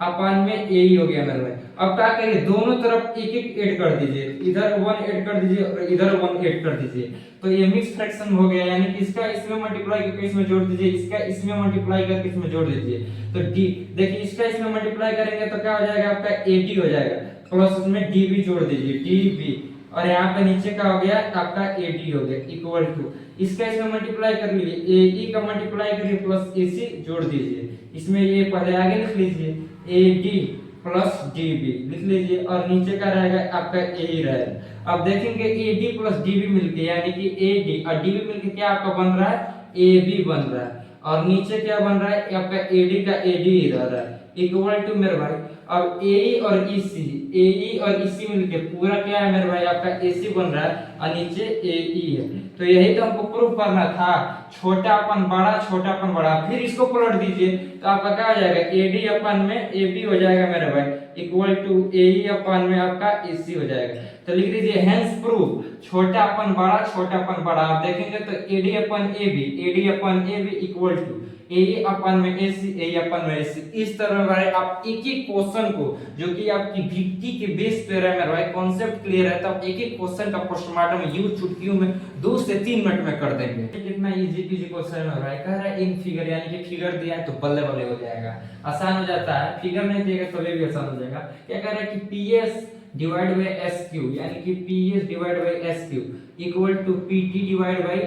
अपॉन में AE हो गया मेरे भाई। अब क्या करिए, दोनों तरफ एक एक ऐड कर दीजिए, इधर 1 ऐड कर दीजिए और इधर 1 ऐड कर दीजिए, तो ये मिक्स फ्रैक्शन हो गया, यानी कि इसका इसमें मल्टीप्लाई करके इसमें जोड़ दीजिए, इसका इसमें मल्टीप्लाई करके इसमें जोड़ दीजिए। तो D देखिए, इसका इसमें मल्टीप्लाई करेंगे तो क्या हो जाएगा आपका AD हो जाएगा, प्लस उसमें DB जोड़ दीजिए, DB, और यहाँ पे नीचे का हो गया आपका AD हो गया इक्वल टू, इसका इसमें मल्टीप्लाई कर लीजिए, AE का मल्टीप्लाई करिए प्लस AC जोड़ दीजिए, इसमें ये पहले आगे लिख लीजिए AD प्लस DB लिख लीजिए, और नीचे का रहेगा आपका AE रहेगा। अब देखेंगे AD प्लस DB मिलके, यानी कि AD और DB मिलके क्या आपका बन रहा है, AB बन रहा है, और नीचे क्या बन रहा है आपका AD का AD रह रहा है इक्वल टू मेरे भाई। अब AE और EC मिलके पूरा क्या है मेरे भाई आपका AC बन रहा है, और नीचे AE है। तो यही तो हमको प्रूफ करना था, छोटापन बड़ा। फिर इसको पलट दीजिए तो आपका क्या हो जाएगा, AD अपन में AB हो जाएगा मेरे भाई इक्वल टू AE अपन में आपका AC हो जाएगा। तो लिख दीजिए हेंस प्रूफ छोटापन बड़ा। आप देखेंगे तो AD upon AB equal to AE upon में AE अपन में AC। इस तरह भाई आप एक एक क्वेश्चन को, जो कि आपकी VPT के बेस पे रहा है मेरे भाई, कॉन्सेप्ट क्लियर है, तो आप एक एक क्वेश्चन का पोस्टमार्टम यूज चुटकियों में 2 से 3 मिनट में कर देंगे। कितना इजी पीजी क्वेश्चन है भाई, कह रहा है इन फिगर, यानी कि फिगर दिया है तो बल्ले बल्ले हो जाएगा, आसान हो जाता है। फिगर नहीं दिएगा तो भी आसान हो जाएगा। क्या कह रहा है कि PS डिवाइड बाय SQ, यानी कि PS divide by SQ equal to PT divide by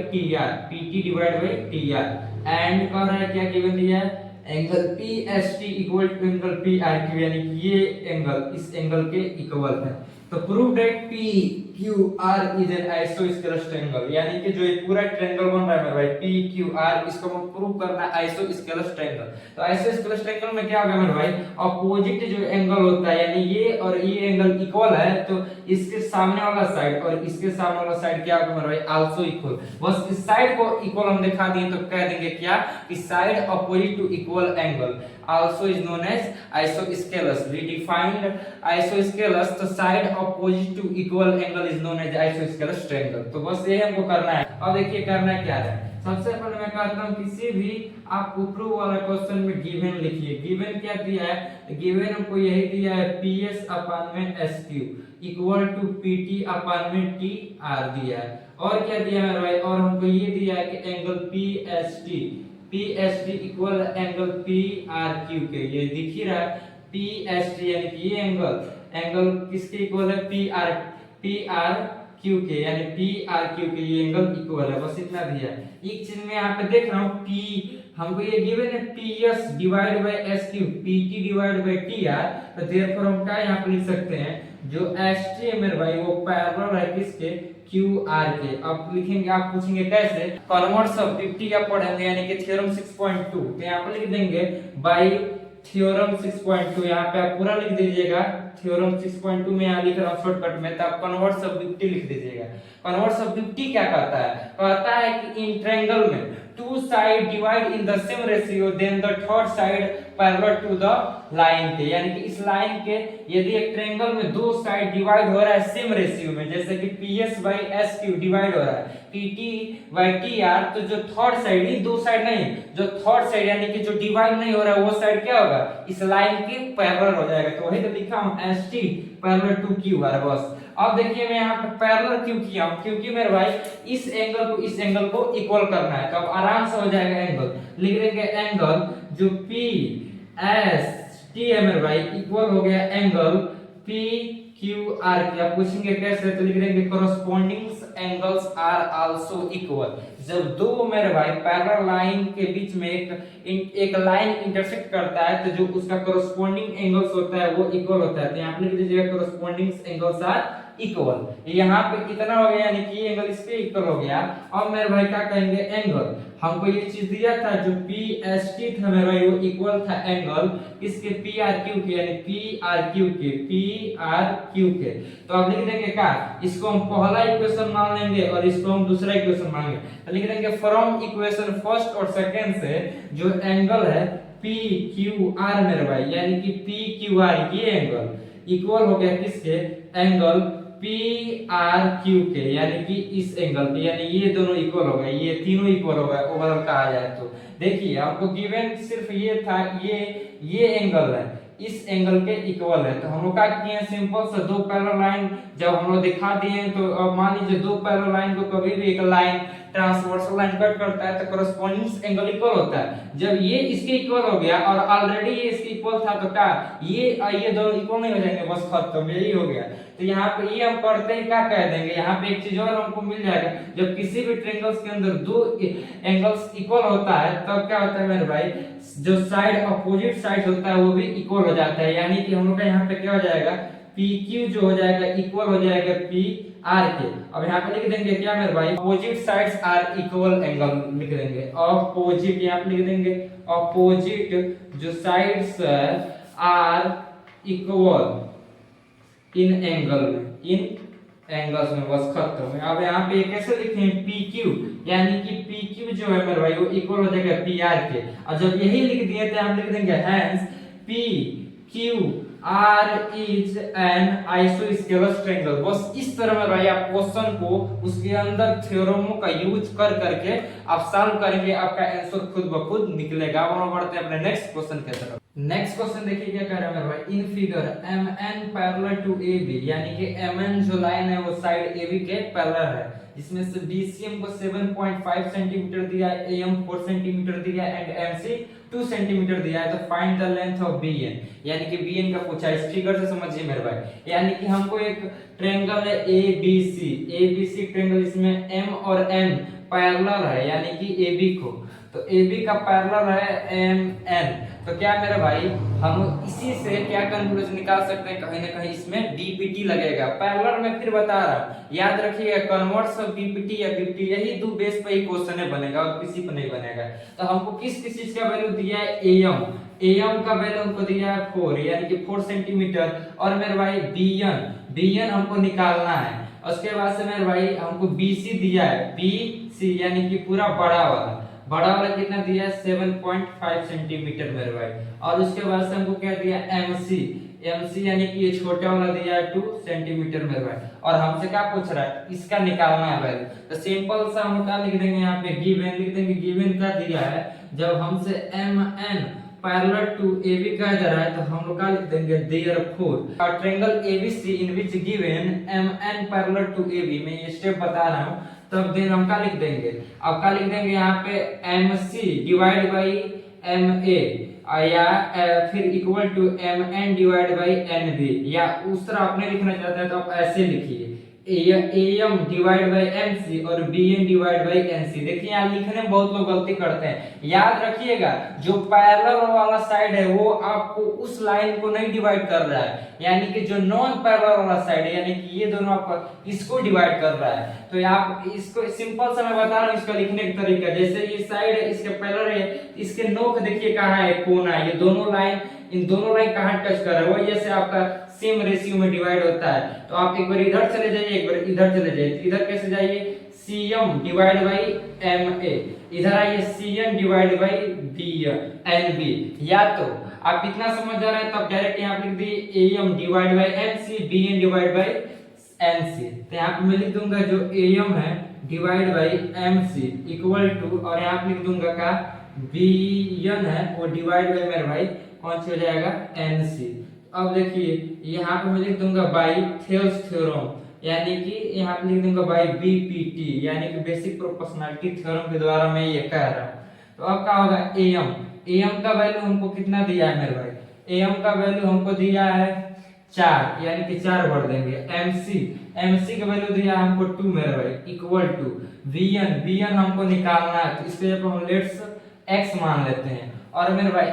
TR and कह रहा है क्या गिवन दिया है, angle PST equal to angle PRQ, यानी कि ये एंगल इस एंगल के इक्वल है। तो prove that PQR is an isosceles triangle, यानी कि जो ये पूरा ट्रायंगल बन रहा है मेरे भाई PQR, इसको हम प्रूव करना है आइसोस्केलस ट्रायंगल। तो आइसोस्केलस ट्रायंगल में क्या होगा मेरे भाई, अपोजिट जो एंगल होता है, यानी ये और ये एंगल इक्वल है, तो इसके सामने वाला साइड और इसके सामने वाला साइड क्या होगा मेरे भाई, आल्सो इक्वल। बस इस साइड को इक्वल हम दिखा दिए तो कह देंगे क्या, कि side opposite to equal angle also is known as isosceles. We defined isosceles, तो side opposite to equal angle is known as isosceles triangle। तो बस ये हमको करना है। अब देखिए करना क्या है, सबसे पहले मैं कहता हूँ किसी भी आप प्रूफ वाला क्वेश्चन में गिवन लिखिए। गिवन क्या दिया है, गिवन हमको यही दिया है PS अपान में SQ इक्वल टू PT अपान में TR दिया है। और क्या दिया है भाई, और हमको ये दिया है कि angle PST equal angle PRQ के, ये दिख ही रहा है PST, यानी कि ये एंगल किसके इक्वल है, PRQ के, यानी PRQ के ये एंगल इक्वल है। बस इतना दिया है। एक चीज मैं यहाँ पे देख रहा हूँ हमको ये गिवन है PS divide by S cube PT divide by TR, तो देयरफॉर हम क्या यहाँ पे लिख सकते हैं, जो ST है मेरे भाई वो पैरेलल है किसके, QR के। अब लिखेंगे, आप पूछेंगे कैसे, कन्वर्ट सब 50 आप पढ़ेंगे यानी कि थ्योरम 6.2, तो यहाँ पे लिख देंगे बाय थ्योरम 6.2, यहाँ पे आप पूरा लिख दीजिएगा, थ्योरम 6.2 में यहाँ लिख रहा हूँ शॉर्टकट में, तो आप कन्वर्ट सब 50 लिख दीजिएगा। कन्वर्ट सब 50 क्या कहता है, कहता है कि इन ट्रायंगल में two side divide in the same ratio then the third side parallel to the line के, यानी कि इस लाइन के यदि एक ट्रायंगल में दो साइड डिवाइड हो रहा है सेम रेशियो में, जैसे कि PS by S cube divide हो रहा है PT बाय TR, तो जो थर्ड साइड, ही दो साइड नहीं, जो थर्ड साइड यानी कि जो डिवाइड नहीं हो रहा है वो साइड क्या होगा, इस लाइन के पैरेलल हो जाएगा। तो वही तो लिखा हूं ST पैरेलल टू QR बस। अब देखिए मैं यहाँ पे पैरेलल क्यों किया हूं, क्योंकि मेरे भाई इस एंगल को इक्वल करना है, तो अब आराम से हो जाएगा एंगल, लिख देंगे एंगल जो PST है मेरे भाई इक्वल हो गया एंगल PQR की। आप पूछेंगे कैसे, तो लिख देंगे corresponding angles are also equal. जब दो मेरे भाई पैरेलल लाइन के बीच में एक लाइन इंटरसेक्ट करता है, तो जो उसका कोरोस्पोंडिंग एंगल्स होता है वो इक्वल होता है, तो यहाँ पे लिख दीजिएगा कोरोस्पोंडिंग एंगल्स आर इक्वल। यहाँ पे कितना हो गया, यानी कि ये एंगल इसके इक्वल हो गया। अब मेरे भाई क्या कहेंगे, एंगल हमको ये चीज दिया था जो PST था मेरे भाई वो इक्वल था एंगल इसके PRQ के, यानी PRQ के। तो अब लिख देंगे क्या, इसको हम पहला इक्वेशन मान लेंगे और इसको हम दूसरा इक्वेशन मानेंगे, तो लिख देंगे फ्रॉम इक्वेशन फर्स्ट और सेकंड से जो एंगल है PQR मेरे भाई, यानी कि PQR ये एंगल इक्वल हो गया किसके, एंगल PRQ के, यानी कि इस एंगल के, यानी ये दोनों इक्वल हो गए, ये तीनों इक्वल हो गए ओवरऑल कहा जाए तो। देखिए हमको गिवन सिर्फ ये था, ये एंगल है इस एंगल के इक्वल है, तो हम लोग क्या किए हैं, सिंपल से दो पैरेलल लाइन जब हम लोग दिखा दिए हैं, तो अब मान लीजिए दो पैरेलल लाइन को कभी भी एक लाइन ट्रांसवर्सल लाइन कट करता है तो कोरोस्पोंडिंग एंगल इक्वल होता है। जब ये इसके इक्वल हो गया और ऑलरेडी ये इसके इक्वल था, तो क्या ये दोनों इक्वल नहीं हो जाएंगे, बस खत्म, यही हो गया। तो यहाँ पे ये हम करते ही क्या कह देंगे, यहाँ पे एक चीज और हमको मिल जाएगा, जब किसी भी ट्रायंगल्स के अंदर दो एंगल्स इक्वल होता है तब क्या होता है मेरे भाई, जो साइड अपोजिट साइड होता है वो भी इक्वल हो जाता है, यानी कि हम लोग का यहाँ पे क्या हो जाएगा, PQ जो हो जाएगा इक्वल हो जाएगा PR के। अब यहाँ पे लिख देंगे क्या मेरे भाई, opposite sides are equal angle लिख देंगे, अपोजिट यहाँ पे लिख देंगे अपोजिट जो sides are equal in angle में, इन एंगल्स में, बस खत्म। अब यहाँ पे कैसे लिखें, PQ यानी कि PQ जो है मेरे भाई वो इक्वल हो जाएगा PR के, और जब यही लिख दिए तो हम लिख देंगे hence PQR is an isosceles triangle. बस इस तरह में भाई आप क्वेश्चन को उसके अंदर थ्योरमों का यूज कर करके आप सॉल्व करेंगे, आपका आंसर खुद ब खुद निकलेगा। अब बढ़ते हैं अपने नेक्स्ट क्वेश्चन की तरफ। नेक्स्ट क्वेश्चन देखिए क्या कह रहा है मेरे भाई, in figure MN parallel to AB, यानी कि MN जो लाइन है वो साइड AB के पैरेलल है, जिसमें से BC हमको 7.5 सेंटीमीटर दिया है, AM 4 सेंटीमीटर दिया है एंड MC 2 सेंटीमीटर दिया है। तो find the length of BN, यानी कि BN का पूछा है, इस फिगर से समझिए मेरे भाई, यानी कि हमको एक ट्रायंगल है ABC ट्रायंगल, इसमें M और N पैरेलल है, यानी कि AB को, तो AB का पैरेलल है MN। तो क्या मेरे भाई हम इसी से क्या कंक्लूजन निकाल सकते हैं, कहीं ना कहीं इसमें DPT लगेगा पैरेलल में। फिर बता रहा हूं, याद रखिएगा कन्वर्ट्स ऑफ DPT या BPT यही दो बेस पे ही क्वेश्चन बनेगा और किसी पे नहीं बनेगा। तो हमको किस चीज का वैल्यू दिया है, AM का वैल्यू हमको दिया है 4, यानी कि 4 सेंटीमीटर, और मेरे भाई BN हमको निकालना है। उसके बाद से मेरे भाई हमको BC दिया है, BC यानी कि पूरा बड़ा वाला कितना दिया है 7.5 सेंटीमीटर मेरे भाई, और उसके बाद से हमको क्या दिया MC यानी कि ये छोटा वाला दिया है 2 सेंटीमीटर मेरे भाई, और हमसे क्या पूछ रहा है, इसका निकालना है वैल्यू। तो सिंपल सा हम क्या लिख देंगे, यहाँ पे गिवन लिख देंगे, गिवन क्या दिया है, जब हमसे MN पैरेलल टू AB कहा जा रहा है तो हम लोग क्या लिख देंगे, therefore triangle ABC in which given MN parallel to AB, मैं ये स्टेप बता रहा हूँ, तब देन हम क्या लिख देंगे, अब क्या लिख देंगे यहाँ पे MC डिवाइड बाई MA, या फिर equal to MN divide by NB, या उस तरह आपने लिखना चाहते हैं तो आप ऐसे लिखिए AM डिवाइड बाई MC और BN डिवाइड बाई NC। देखिए यहाँ लिखने में बहुत लोग गलती करते हैं, याद रखिएगा जो पैरेलल वाला साइड है वो आपको उस लाइन को नहीं डिवाइड कर रहा है, यानी कि जो नॉन पैरेलल वाला साइड है, यानी कि ये दोनों आपको इसको डिवाइड कर रहा है। तो आप इसको सिंपल सा मैं बता रहा हूँ इसका लिखने का तरीका। जैसे ये साइड है इसके पैरेलल है, इसके नोक देखिए कहाँ है, कोना, ये दोनों लाइन, इन दोनों लाइन कहाँ टच कर रहा है, वो जैसे आपका सेम रेशियो में डिवाइड होता है। तो आप एक बार इधर चले जाइए, एक बार इधर चले जाइए। इधर कैसे जाइए, CM डिवाइड बाई MA, इधर आइए CN डिवाइड बाई NB। या तो आप इतना समझ जा रहे हैं तब डायरेक्ट यहाँ लिख दिए AM divide by MC, BN divide by NC। तो यहाँ पे मैं लिख दूंगा जो AM है divide by MC equal to, और यहाँ पे लिख दूंगा का BN है वो डिवाइड बाई मेरे भाई कौन सी हो जाएगा, NC। अब देखिए यहाँ पे मैं लिख दूंगा बाई थेल्स थ्योरम, यानी कि यहाँ पे लिख दूंगा बाई BPT, यानी कि बेसिक प्रोपोर्शनैलिटी थ्योरम के द्वारा मैं ये कह रहा हूँ। तो अब क्या होगा, AM का वैल्यू हमको कितना दिया है मेरे भाई, AM का वैल्यू हमको दिया है 4, यानी कि 4 भर देंगे। MC का वैल्यू दिया है हमको 2 मेरे भाई इक्वल टू BN हमको निकालना है, तो इसके जगह हम लेट्स x मान लेते हैं। और मेरे भाई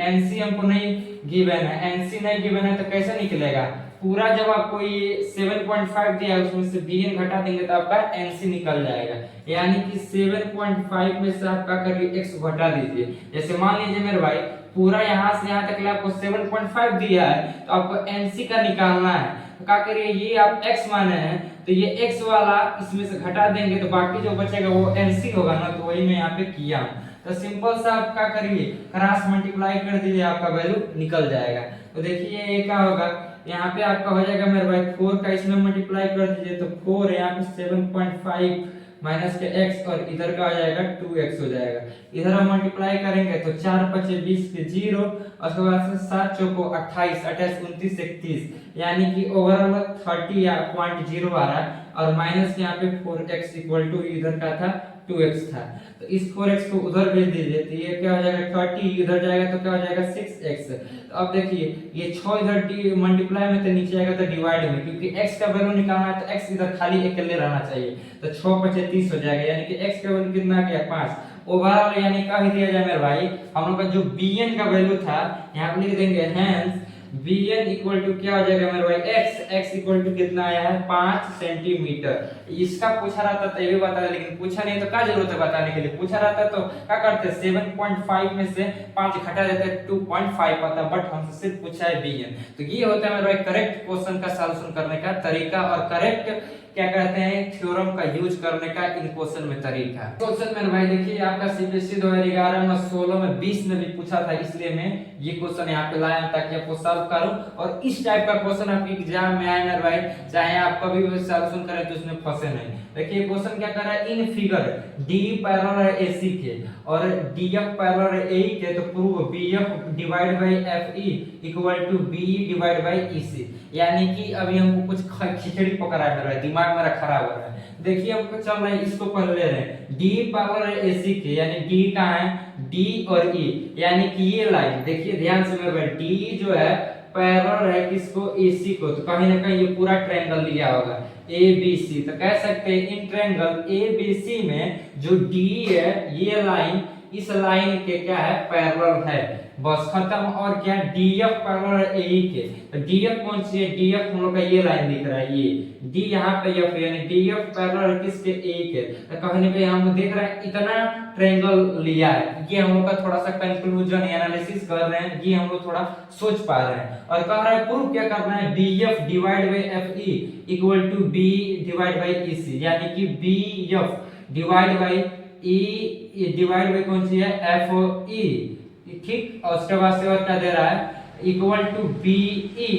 NC हमको नहीं गिवन है, NC नहीं गिवन है तो कैसे निकलेगा, पूरा जब आपको ये 7.5 दिया है उसमें से BN घटा देंगे तो आपका NC निकल जाएगा। यानी कि 7.5 में से आप क्या करिए, x घटा दीजिए। जैसे मान लीजिए मेरे भाई पूरा यहाँ से यहाँ तक आपको 7.5 दिया है, तो आपको NC का निकालना है। तो क्या करिए, ये आप x माने हैं तो ये x वाला इसमें से घटा देंगे तो बाकी जो बचेगा वो NC होगा ना, तो वही मैं यहाँ पे किया। तो सिंपल सा आप क्या करिए, क्रॉस मल्टीप्लाई कर दीजिए, आपका वैल्यू निकल जाएगा। तो देखिए ये क्या होगा, यहाँ पे आपका हो जाएगा मेरे भाई 4 का इसमें मल्टीप्लाई कर दीजिए तो 4 यहाँ पे 7.5 माइनस के x और इधर का आ जाएगा 2x हो जाएगा। इधर हम मल्टीप्लाई करेंगे तो 4 5 20 के 0 और उसके बाद से 7 चौको 28 28 29 31, यानी कि ओवरऑल 30 या 0.0 आ रहा है। और माइनस यहाँ पे 4x इक्वल टू इधर का था 2x था, तो इस 4x को उधर भेज दीजिए तो ये क्या हो जाएगा 30, इधर जाएगा तो क्या हो जाएगा 6x। तो अब देखिए ये 6 इधर मल्टीप्लाई में तो नीचे आएगा तो डिवाइड में, क्योंकि x का वैल्यू निकालना है तो x इधर खाली अकेले रहना चाहिए। तो 6 5 30 हो जाएगा, यानी कि x का वैल्यू कितना आ गया 5 ओवरऑल। यानी क्या ही दिया जाए मेरे भाई, हम लोग का जो BN का वैल्यू था यहाँ पे लिख देंगे हेंस BN इक्वल टू क्या हो जाएगा मेरे भाई x इक्वल टू कितना आया है 5 सेंटीमीटर। इसका पूछा रहता तो ये भी बता, लेकिन पूछा नहीं तो क्या जरूरत है बताने के लिए, पूछा रहता तो क्या करते 7.5 में से 5 घटा देते 2.5 पता, बट हमसे सिर्फ पूछा है BN। तो ये होता है मेरे भाई करेक्ट क्वेश्चन का सॉल्यूशन करने का तरीका और करेक्ट क्या कहते हैं थ्योरम का यूज करने का इन क्वेश्चन में तरीका। क्वेश्चन में भाई देखिए आपका CBSE 2011 में 16 में 20 में भी पूछा था, इसलिए मैं ये क्वेश्चन यहाँ पे लाया ताकि आपको सॉल्व करूं और इस टाइप का क्वेश्चन आपके एग्जाम में आए मेरे भाई, चाहे आप कभी भी सॉल्यूशन करें तो उसमें फंसे नहीं। देखिए क्वेश्चन क्या कर रहा है, इन फिगर D पैरेलल है AC के और DF पैरेलल है AE के, तो prove BF divide by FE equal to BE divide by EC। यानी कि अभी हमको कुछ खिचड़ी पकड़ा है मेरा दिमाग मेरा खराब हो रहा है। देखिए हमको चल रहा है, इसको पढ़ ले रहे हैं D पैरेलल है AC के, यानी D कहाँ है D और E, यानी कि ये लाइन देखिए ध्यान से मेरे भाई D जो है पैरेलल है किसको AC को, तो कहीं ना कहीं ये पूरा ट्रायंगल लिया होगा ABC। तो कह सकते हैं इन ट्रायंगल ABC में जो D है ये लाइन इस लाइन के क्या है पैरेलल है, बस खत्म। और क्या DF पैरेलल है AE के, तो DF कौन सी है, DF हम लोग का ये लाइन दिख रहा है, ये D यहाँ पे F, यानी DF पैरेलल है किसके AE के। तो कहीं पे हम देख रहे हैं इतना ट्रायंगल लिया है, ये हम लोग का थोड़ा सा कंक्लूजन एनालिसिस कर रहे हैं, ये हम लोग थोड़ा सोच पा रहे हैं। और कह रहा है प्रूफ क्या करना है, BF divide by FE equal to B divide by EC, यानी कि BF divide by E divide by कौन सी है FE, ठीक। और उसके बाद से क्या दे रहा है equal to BE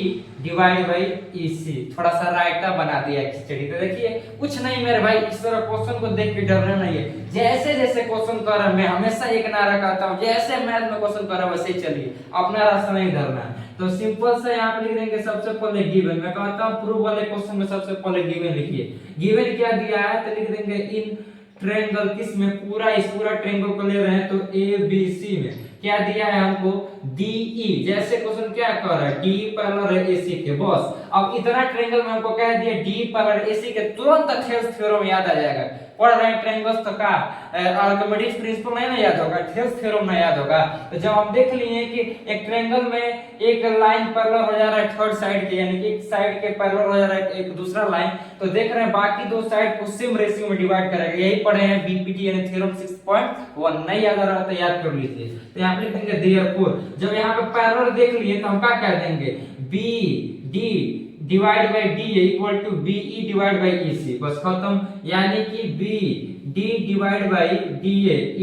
divide by EC, थोड़ा सा रायता बना दिया है खिचड़ी। तो देखिए कुछ नहीं मेरे भाई, इस तरह क्वेश्चन को देख के डरना नहीं है, जैसे जैसे क्वेश्चन कर रहा मैं हमेशा एक नारा कहता हूँ, जैसे मैथ में क्वेश्चन कर रहा वैसे ही चलिए, अपना रास्ता नहीं धरना। तो सिंपल से यहाँ पे लिख देंगे सबसे पहले गिवन, मैं कहता हूँ प्रूफ वाले क्वेश्चन में सबसे पहले गिवन लिखिए। गिवन क्या दिया है तो लिख देंगे इन ट्रायंगल किस में, पूरा इस पूरा ट्रायंगल को ले रहे हैं तो ABC में, क्या दिया है हमको, DE, जैसे क्वेश्चन क्या कर रहा है, डी पैरेलल है AC के, बस अब इतना ट्रायंगल में हमको कह दिया डी पैरेलल AC के, तुरंत थेल्स थ्योरम याद आ जाएगा। पढ़ रहे हैं ट्रायंगल्स तो का आर्किमिडीज प्रिंसिपल नहीं ना याद होगा, थेल्स थ्योरम ना याद होगा। तो जब हम देख लिए कि एक ट्रायंगल में एक लाइन पैरेलल हो जा रहा है थर्ड साइड के, यानी कि एक साइड के पैरेलल हो जा रहा है एक दूसरा लाइन, तो देख रहे हैं बाकी दो साइड को सेम रेशियो में डिवाइड करेगा। यही पढ़े हैं बीपीटी यानी थ्योरम 6.1, नहीं याद आ रहा तो याद कर लीजिए। तो यहाँ पे लिख देंगे देयरफॉर, जब यहाँ पे पैरेलल देख लिए तो हम क्या कह देंगे, B D divide by D equal to BE divide by EC, बस खत्म। यानी कि B D divide by D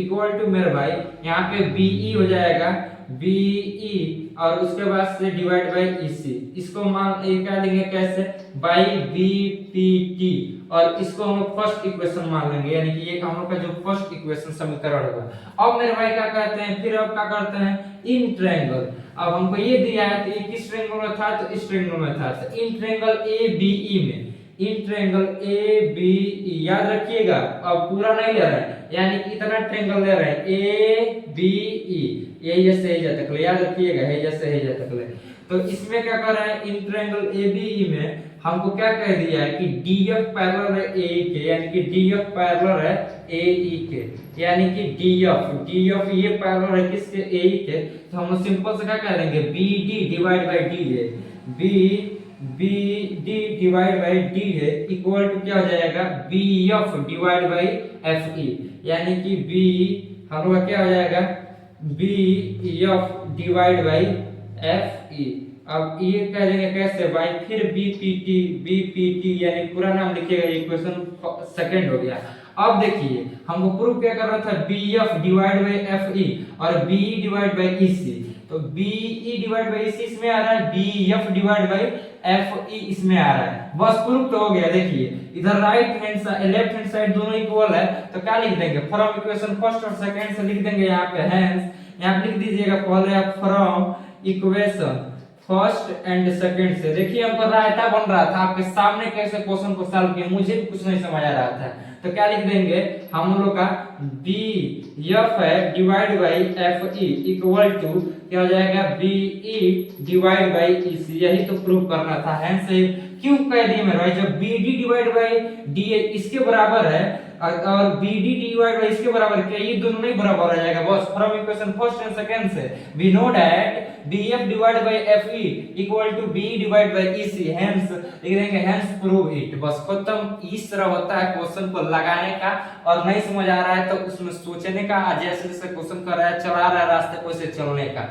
equal to मेरे भाई यहाँ पे बीई हो जाएगा बीई और उसके बाद से डिवाइड बाय ईसी, इसको मान ये क्या देंगे कैसे, बाय बीपीटी, और इसको हम फर्स्ट इक्वेशन मान लेंगे, यानी कि ये हम लोग का जो फर्स्ट इक्वेशन समीकरण होगा। अब मेरे भाई क्या कहते हैं, फिर अब क्या करते हैं, इन ट्रायंगल, अब हमको ये दिया है तो ये किस ट्रायंगल में था, तो इस ट्रायंगल में था, तो इन ट्रायंगल ABE में, इन ट्रायंगल ABE याद रखिएगा, अब पूरा नहीं ले रहे हैं, यानी कि इतना ट्रायंगल ले रहे हैं ABE, ये जैसे है तक याद रखिएगा, है जैसे है तक। तो इसमें क्या कर रहे हैं, इन ट्रायंगल ABE में हमको क्या कह दिया है कि DF पैरेलल है AE के, यानी कि DF पैरेलल है AE के, यानी कि DF ये पैरेलल है किसके, AE के। तो हम सिंपल से क्या कह देंगे, BD divide by DA, BD divide by DA equal to क्या हो जाएगा, BF डिवाइड बाय FE, यानी कि B हम लोग क्या हो जाएगा, BF डिवाइड बाय FE। अब ये कह देंगे कैसे भाई, फिर बीपीटी यानी पूरा नाम लिखिएगा, इक्वेशन सेकंड हो गया। अब देखिए हमको प्रूफ क्या करना था, बीएफ डिवाइड बाय एफई और बीई डिवाइड बाय ईसी, तो बीई डिवाइड बाय ईसी इसमें आ रहा है, बीएफ डिवाइड बाय एफई इसमें आ रहा है, बस प्रूफ तो हो गया। देखिए इधर right hand side left hand side दोनों इक्वल है, तो क्या लिख देंगे, फ्रॉम इक्वेशन फर्स्ट और सेकंड से लिख देंगे, यहाँ पे हैंस, यहाँ पे लिख दीजिएगा पहले आप from equation first and second से। देखिए हमको रायता बन रहा था, आपके सामने कैसे क्वेश्चन को सॉल्व किया, मुझे भी कुछ नहीं समझ आ रहा था। तो क्या लिख देंगे हम लोग का, बी एफ है divide by F E equal to क्या हो जाएगा, B E divide by E C, यही तो प्रूव करना था। हैंस क्यों कह दिए मेरे भाई, जब B D divide by D इसके बराबर है और बी डी डिवाइड बाई इसके बराबर, क्या ये दोनों नहीं बराबर आ जाएगा, बस from equation first and second से we know that BF divide by FE equal to BE divide by EC, hence लिख देंगे हेंस प्रूव इट, बस खत्म। इस तरह होता है क्वेश्चन को लगाने का, और नहीं समझ आ रहा है तो उसमें सोचने का, जैसे जैसे क्वेश्चन कर रहा है चला रहा है रास्ते को से चलने का।